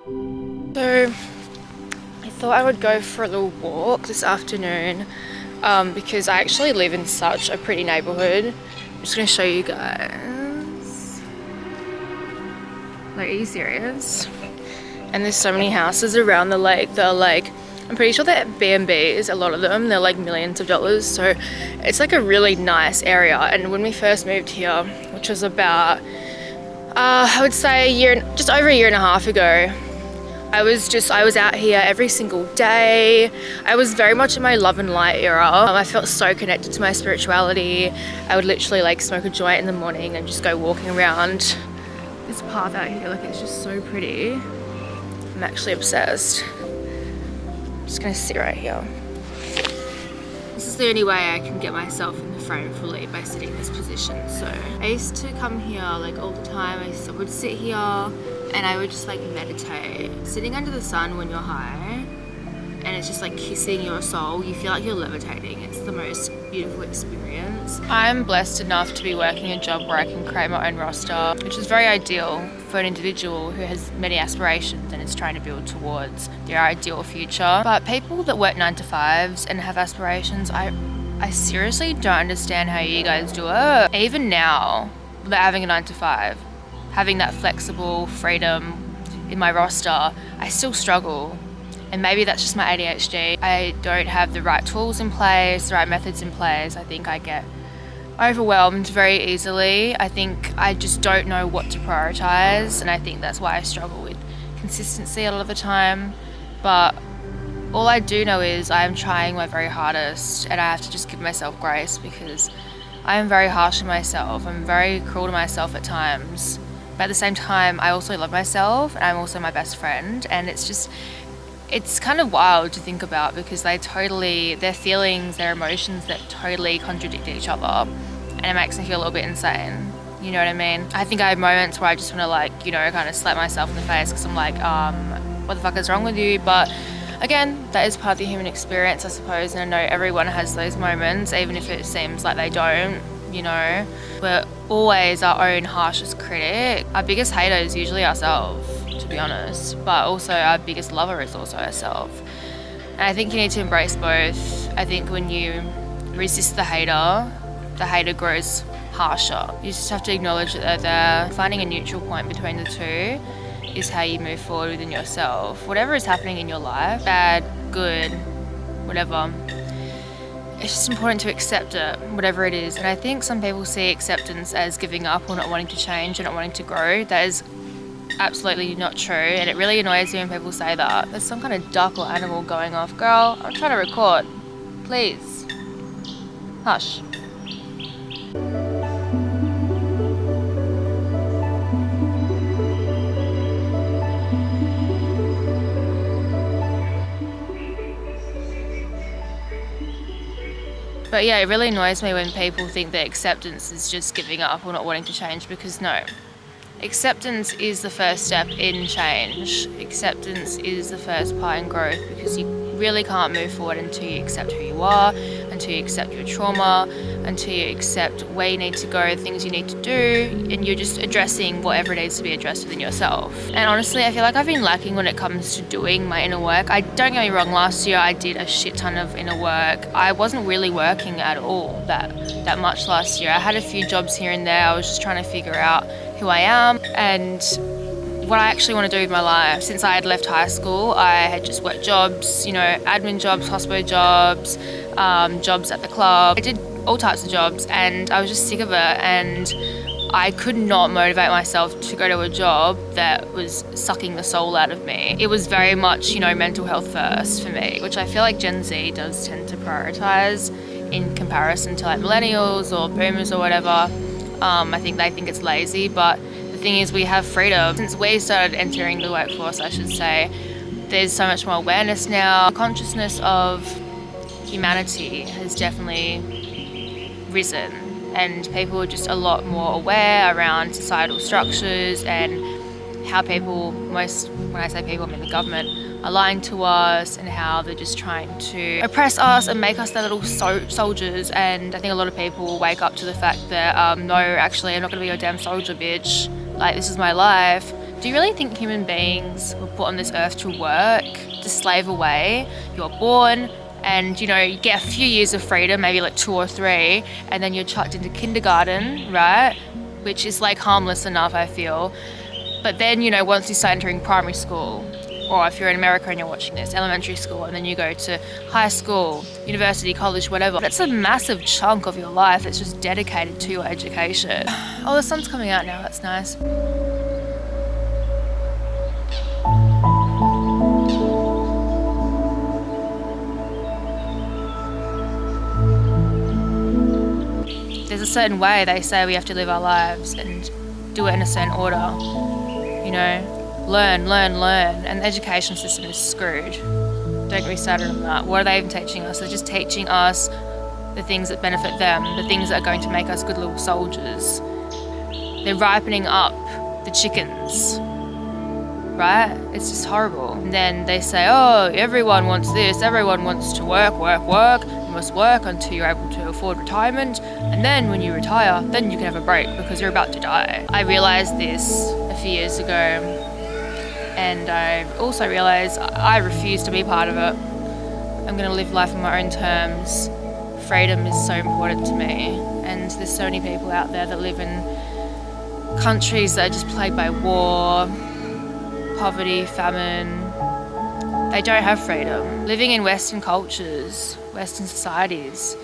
So I thought I would go for a little walk this afternoon because I actually live in such a pretty neighborhood. I'm just going to show you guys. Like, are you serious? And there's so many houses around the lake that are like, I'm pretty sure they're B&Bs, a lot of them. They're like millions of dollars. So it's like a really nice area. And when we first moved here, which was about, I would say just over a year and a half ago, I was out here every single day. I was very much in my love and light era. I felt so connected to my spirituality. I would literally like smoke a joint in the morning and just go walking around this path out here. Like, it's just so pretty. I'm actually obsessed. I'm just gonna sit right here. This is the only way I can get myself in the frame fully, by sitting in this position. So I used to come here like all the time. I would sit here and I would just like meditate. Sitting under the sun when you're high and it's just like kissing your soul, you feel like you're levitating. It's the most beautiful experience. I'm blessed enough to be working a job where I can create my own roster, which is very ideal for an individual who has many aspirations and is trying to build towards their ideal future. But people that work 9 to 5s and have aspirations, I seriously don't understand how you guys do it. Even now, without having a 9 to 5, having that flexible freedom in my roster, I still struggle. And maybe that's just my ADHD. I don't have the right tools in place, the right methods in place. I think I get overwhelmed very easily. I think I just don't know what to prioritize, and I think that's why I struggle with consistency a lot of the time. But all I do know is I am trying my very hardest, and I have to just give myself grace because I am very harsh on myself. I'm very cruel to myself at times. But at the same time, I also love myself, and I'm also my best friend. And it's kind of wild to think about because their feelings, their emotions that totally contradict each other. And it makes me feel a little bit insane. You know what I mean? I think I have moments where I just want to like, kind of slap myself in the face because I'm like, what the fuck is wrong with you? But again, that is part of the human experience, I suppose. And I know everyone has those moments, even if it seems like they don't. We're always our own harshest critic. Our biggest hater is usually ourselves, to be honest, but also our biggest lover is also ourselves. And I think you need to embrace both. I think when you resist the hater grows harsher. You just have to acknowledge that they're there. Finding a neutral point between the two is how you move forward within yourself. Whatever is happening in your life, bad, good, whatever, it's just important to accept it, whatever it is. And I think some people see acceptance as giving up or not wanting to change or not wanting to grow. That is absolutely not true, and it really annoys me when people say that. There's some kind of duck or animal going off. Girl, I'm trying to record. Please. Hush. But yeah, it really annoys me when people think that acceptance is just giving up or not wanting to change, because no. Acceptance is the first step in change. Acceptance is the first part in growth, because you really can't move forward until you accept who you are, until you accept your trauma, until you accept where you need to go, the things you need to do, and you're just addressing whatever needs to be addressed within yourself. And honestly, I feel like I've been lacking when it comes to doing my inner work. Don't get me wrong, last year I did a shit ton of inner work. I wasn't really working at all that much last year. I had a few jobs here and there. I was just trying to figure out who I am and what I actually want to do with my life. Since I had left high school, I had just worked jobs, admin jobs, hospital jobs, jobs at the club. I did all types of jobs and I was just sick of it, and I could not motivate myself to go to a job that was sucking the soul out of me. It was very much, mental health first for me, which I feel like Gen Z does tend to prioritize in comparison to like millennials or boomers or whatever. I think they think it's lazy, but the thing is we have freedom. Since we started entering the workforce, I should say, there's so much more awareness now. The consciousness of humanity has definitely risen, and people are just a lot more aware around societal structures and how when I say people, I mean the government, are lying to us and how they're just trying to oppress us and make us their little soldiers. And I think a lot of people wake up to the fact that, no, actually, I'm not going to be your damn soldier, bitch. like this is my life. Do you really think human beings were put on this earth to work, to slave away? You're born and, you know, you get a few years of freedom, maybe like 2 or 3, and then you're chucked into kindergarten, right? Which is like harmless enough, I feel. But then, you know, once you start entering primary school, or if you're in America and you're watching this, elementary school, and then you go to high school, university, college, whatever. That's a massive chunk of your life that's just dedicated to your education. Oh, the sun's coming out now, that's nice. There's a certain way they say we have to live our lives and do it in a certain order, you know? Learn, and the education system is screwed. Don't get me started on that. What are they even teaching us? They're just teaching us the things that benefit them, the things that are going to make us good little soldiers. They're ripening up the chickens, right? It's just horrible. And then they say, oh, everyone wants this, everyone wants to work. You must work until you're able to afford retirement, and then when you retire, then you can have a break because you're about to die. I realized this a few years ago. And I also realised I refuse to be part of it. I'm going to live life on my own terms. Freedom is so important to me. And there's so many people out there that live in countries that are just plagued by war, poverty, famine. They don't have freedom. Living in Western cultures, Western societies,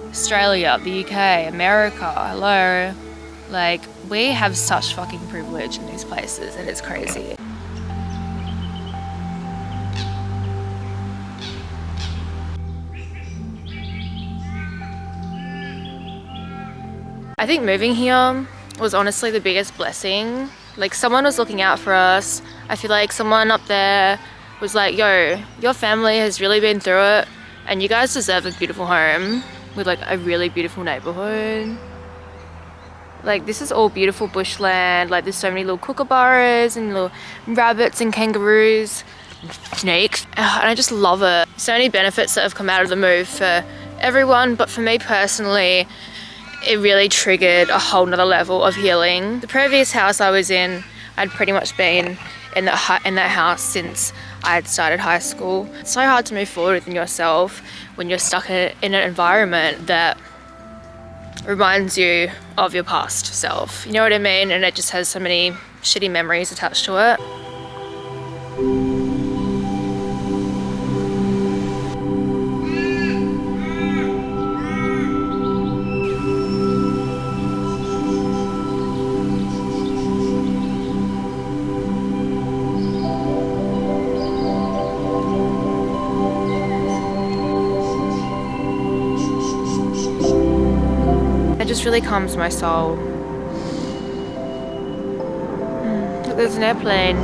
Australia, the UK, America, hello. Like, we have such fucking privilege in these places and it's crazy. I think moving here was honestly the biggest blessing. Like, someone was looking out for us. I feel like someone up there was like, yo, your family has really been through it and you guys deserve a beautiful home with like a really beautiful neighborhood. Like, this is all beautiful bushland. Like, there's so many little kookaburras and little rabbits and kangaroos, snakes, and I just love it. So many benefits that have come out of the move for everyone, but for me personally, it really triggered a whole nother level of healing. The previous house I was in, I'd pretty much been in that house since I had started high school. It's so hard to move forward within yourself when you're stuck in an environment that reminds you of your past self. You know what I mean? And it just has so many shitty memories attached to it. It just really calms my soul. Look, there's an airplane.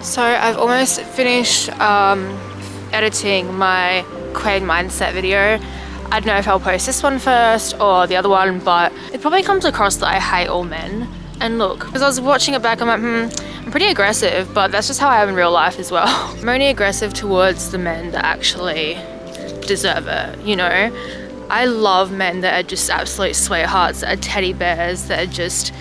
So I've almost finished editing my Queen Mindset video. I don't know if I'll post this one first or the other one, but it probably comes across that I hate all men. And look, because I was watching it back, I'm like, I'm pretty aggressive, but that's just how I am in real life as well. I'm only aggressive towards the men that actually deserve it, you know? I love men that are just absolute sweethearts, that are teddy bears, that are just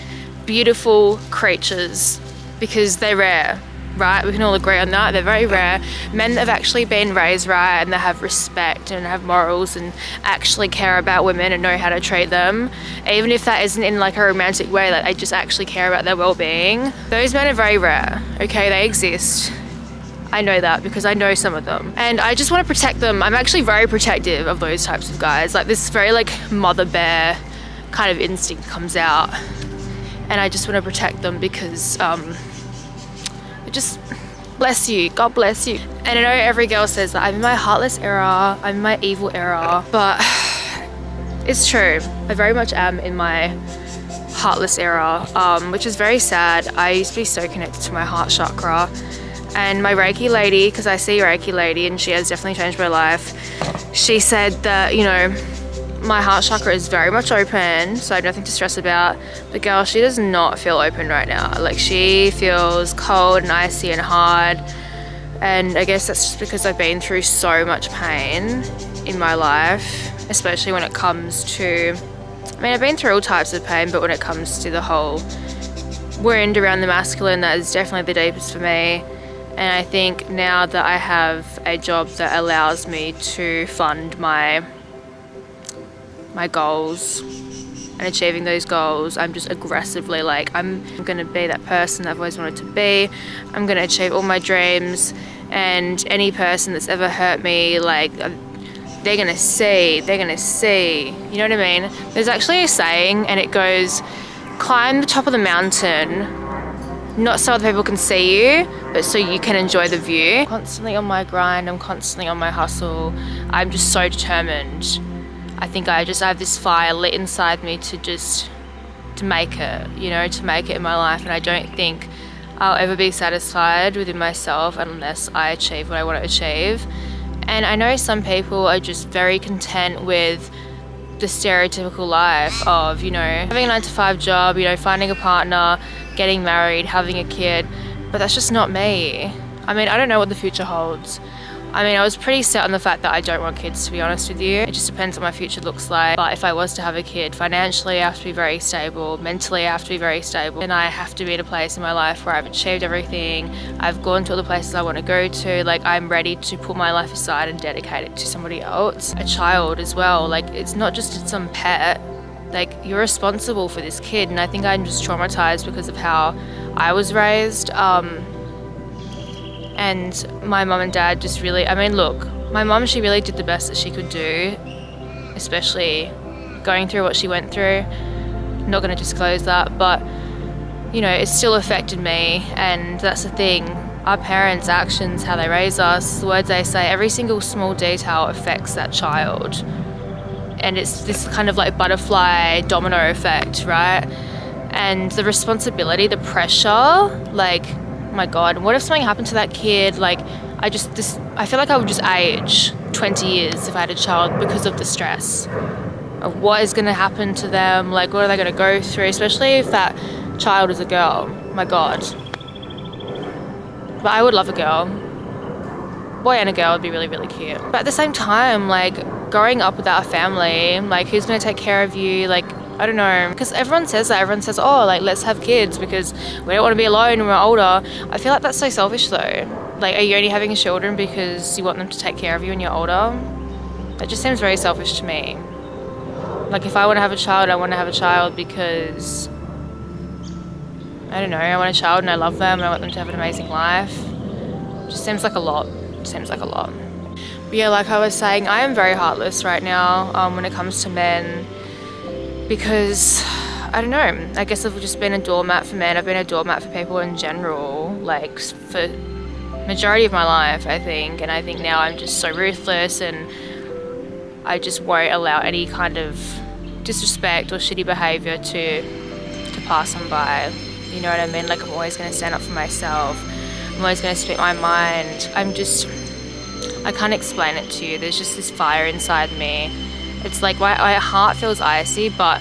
beautiful creatures, because they're rare. Right, we can all agree on that. They're very rare. Men that have actually been raised right and that have respect and have morals and actually care about women and know how to treat them, even if that isn't in like a romantic way, like they just actually care about their well-being. Those men are very rare, okay? They exist. I know that because I know some of them. And I just want to protect them. I'm actually very protective of those types of guys. Like, this very like mother bear kind of instinct comes out. And I just want to protect them because just bless you, God bless you. And I know every girl says that I'm in my heartless era, I'm in my evil era, but it's true. I very much am in my heartless era, which is very sad. I used to be so connected to my heart chakra, and my Reiki lady, because I see Reiki lady and she has definitely changed my life, she said that, you know, my heart chakra is very much open, so I have nothing to stress about. But girl, she does not feel open right now. Like, she feels cold and icy and hard. And I guess that's just because I've been through so much pain in my life, especially when it comes to, I mean, I've been through all types of pain, but when it comes to the whole wound around the masculine, that is definitely the deepest for me. And I think now that I have a job that allows me to fund my goals and achieving those goals, I'm just aggressively like, I'm going to be that person that I've always wanted to be. I'm going to achieve all my dreams, and any person that's ever hurt me, like, they're going to see, you know what I mean? There's actually a saying, and it goes, climb the top of the mountain, not so other people can see you, but so you can enjoy the view. I'm constantly on my grind, I'm constantly on my hustle. I'm just so determined. I think I have this fire lit inside me to make it, you know, to make it in my life. And I don't think I'll ever be satisfied within myself unless I achieve what I want to achieve. And I know some people are just very content with the stereotypical life of, you know, having a 9-to-5 job, you know, finding a partner, getting married, having a kid, but that's just not me. I mean, I don't know what the future holds. I mean, I was pretty set on the fact that I don't want kids, to be honest with you. It just depends what my future looks like. But if I was to have a kid, financially I have to be very stable, mentally I have to be very stable, and I have to be in a place in my life where I've achieved everything, I've gone to all the places I want to go to, like, I'm ready to put my life aside and dedicate it to somebody else. A child as well, like, it's not just some pet, like, you're responsible for this kid. And I think I'm just traumatized because of how I was raised. And my mum and dad just really, I mean, look, my mum, she really did the best that she could do, especially going through what she went through. I'm not going to disclose that, but, you know, it still affected me. And that's the thing, our parents' actions, how they raise us, the words they say, every single small detail affects that child. And it's this kind of like butterfly domino effect, right? And the responsibility, the pressure, like, my God, what if something happened to that kid? Like, I feel like I would just age 20 years if I had a child because of the stress of what is going to happen to them, like, what are they going to go through, especially if that child is a girl. My God. But I would love a girl. Boy and a girl would be really, really cute. But at the same time, like, growing up without a family, like, who's going to take care of you? Like, I don't know, because everyone says that. Everyone says, oh, like, let's have kids because we don't want to be alone when we're older. I feel like that's so selfish though. Like, are you only having children because you want them to take care of you when you're older? That just seems very selfish to me. Like, if I want to have a child, I want to have a child because, I don't know, I want a child and I love them and I want them to have an amazing life. It just seems like a lot. It seems like a lot. But yeah, like I was saying, I am very heartless right now when it comes to men. Because, I don't know, I guess I've just been a doormat for men. I've been a doormat for people in general, like, for majority of my life, I think. And I think now I'm just so ruthless, and I just won't allow any kind of disrespect or shitty behaviour to pass on by. You know what I mean? Like, I'm always going to stand up for myself. I'm always going to speak my mind. I can't explain it to you. There's just this fire inside me. It's like my heart feels icy, but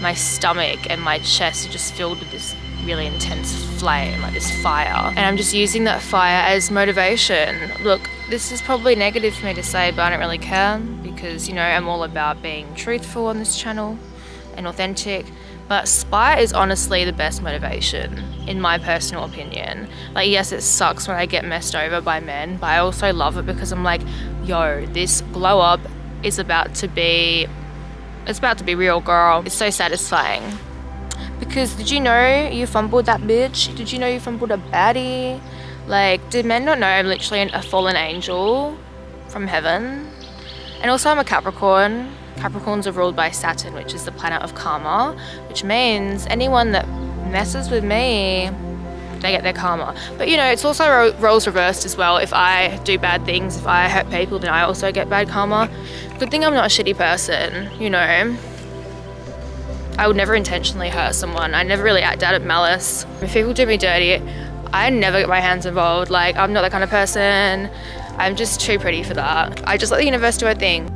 my stomach and my chest are just filled with this really intense flame, like this fire. And I'm just using that fire as motivation. Look, this is probably negative for me to say, but I don't really care because, you know, I'm all about being truthful on this channel and authentic. But spite is honestly the best motivation, in my personal opinion. Like, yes, it sucks when I get messed over by men, but I also love it because I'm like, yo, this glow up is about to be real, girl. It's so satisfying. Because did you know you fumbled that bitch? Did you know you fumbled a baddie? Like, did men not know I'm literally a fallen angel from heaven? And also I'm a Capricorn. Capricorns are ruled by Saturn, which is the planet of karma, which means anyone that messes with me, they get their karma. But, you know, it's also roles reversed as well. If I do bad things, if I hurt people, then I also get bad karma. Good thing I'm not a shitty person, you know. I would never intentionally hurt someone. I never really act out of malice. If people do me dirty, I never get my hands involved. Like, I'm not that kind of person. I'm just too pretty for that. I just let the universe do her thing.